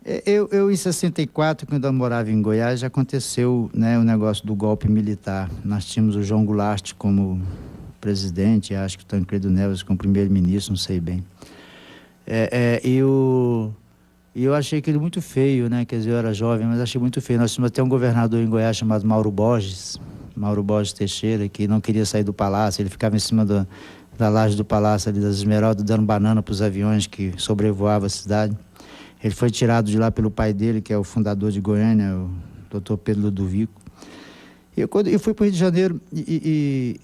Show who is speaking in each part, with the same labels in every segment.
Speaker 1: Em 64, quando eu morava em Goiás, já aconteceu, né, o negócio do golpe militar. Nós tínhamos o João Goulart como presidente, acho que o Tancredo Neves como primeiro-ministro, não sei bem. E eu achei aquilo muito feio, né? Quer dizer, eu era jovem, mas achei muito feio. Nós tínhamos até um governador em Goiás chamado Mauro Borges Teixeira, que não queria sair do palácio. Ele ficava em cima da laje do palácio ali das Esmeraldas, dando banana para os aviões que sobrevoavam a cidade. Ele foi tirado de lá pelo pai dele, que é o fundador de Goiânia, o Dr. Pedro Ludovico. Quando eu fui para o Rio de Janeiro e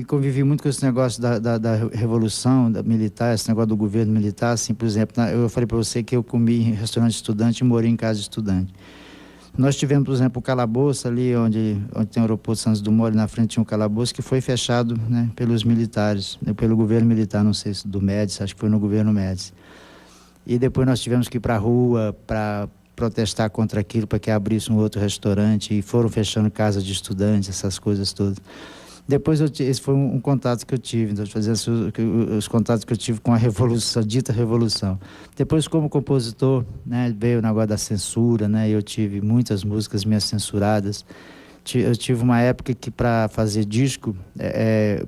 Speaker 1: convivi muito com esse negócio da revolução militar, esse negócio do governo militar, assim, por exemplo, eu falei para você que eu comi em restaurante de estudante e morei em casa de estudante. Nós tivemos, por exemplo, o calabouço ali, onde tem o aeroporto Santos Dumont, ali na frente tinha um calabouço que foi fechado, né, pelos militares, pelo governo militar, não sei se do Médici, acho que foi no governo Médici. E depois nós tivemos que ir para a rua para protestar contra aquilo, para que abrisse um outro restaurante, e foram fechando casas de estudantes, essas coisas todas. Depois, esse foi um contato que eu tive, então, os contatos que eu tive com a revolução, a dita revolução. Depois, como compositor, né, veio o negócio da censura, né, eu tive muitas músicas minhas censuradas. Eu tive uma época que, para fazer disco,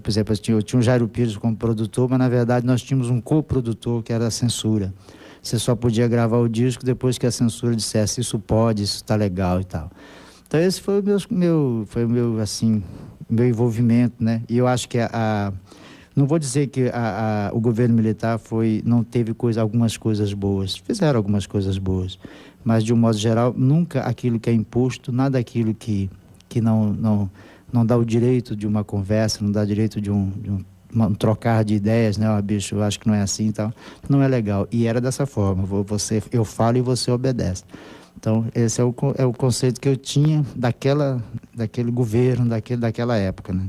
Speaker 1: por exemplo, eu tinha o Jairo Pires como produtor, mas na verdade nós tínhamos um coprodutor, que era a censura. Você só podia gravar o disco depois que a censura dissesse isso pode, isso está legal e tal. Então esse foi o meu assim, meu envolvimento, né? E eu acho que não vou dizer que o governo militar não teve algumas coisas boas, fizeram algumas coisas boas, mas de um modo geral, nunca aquilo que é imposto, nada aquilo que não dá o direito de uma conversa, não dá direito de um trocar de ideias, né? Bicho, eu acho que não é assim e tal, não é legal. E era dessa forma, eu falo e você obedece. Então, esse é o conceito que eu tinha daquele governo, daquela época, né?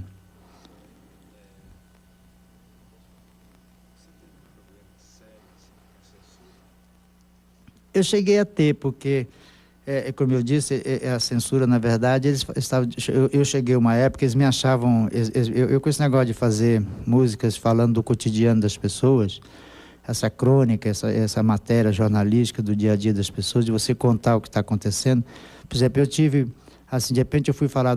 Speaker 1: Eu cheguei a ter, porque, como eu disse, a censura, na verdade, eles estavam... Eu cheguei uma época, eles me achavam... Eu com esse negócio de fazer músicas falando do cotidiano das pessoas, essa crônica, essa matéria jornalística do dia a dia das pessoas, de você contar o que está acontecendo. Por exemplo, eu tive, assim, de repente eu fui falar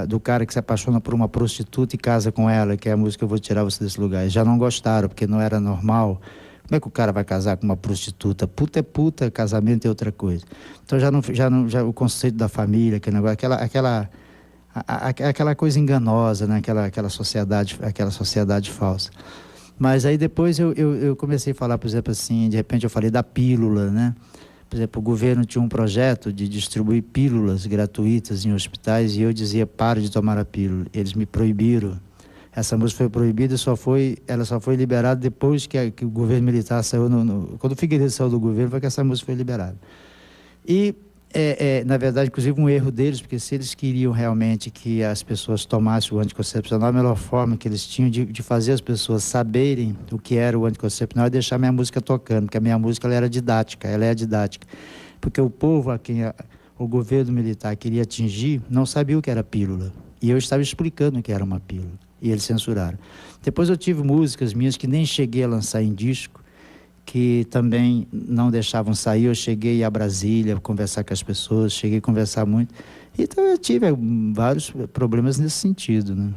Speaker 1: do cara que se apaixona por uma prostituta e casa com ela, que é a música Eu Vou Tirar Você Desse Lugar. Eles já não gostaram, porque não era normal. Como é que o cara vai casar com uma prostituta? Puta é puta, casamento é outra coisa. Então já o conceito da família, aquela coisa enganosa, né? aquela sociedade falsa. Mas aí depois eu comecei a falar, por exemplo, assim, de repente eu falei da pílula, né? Por exemplo, o governo tinha um projeto de distribuir pílulas gratuitas em hospitais e eu dizia, para de tomar a pílula. Eles me proibiram. Essa música foi proibida, ela só foi liberada depois que o governo militar saiu, quando o Figueiredo saiu do governo, foi que essa música foi liberada. E, na verdade, inclusive um erro deles, porque se eles queriam realmente que as pessoas tomassem o anticoncepcional, a melhor forma que eles tinham de fazer as pessoas saberem o que era o anticoncepcional é deixar minha música tocando, porque a minha música ela é didática. Porque o povo a quem o governo militar queria atingir não sabia o que era pílula. E eu estava explicando o que era uma pílula. E eles censuraram. Depois eu tive músicas minhas que nem cheguei a lançar em disco, que também não deixavam sair. Eu cheguei a Brasília conversar com as pessoas, cheguei a conversar muito. Então eu tive vários problemas nesse sentido, né?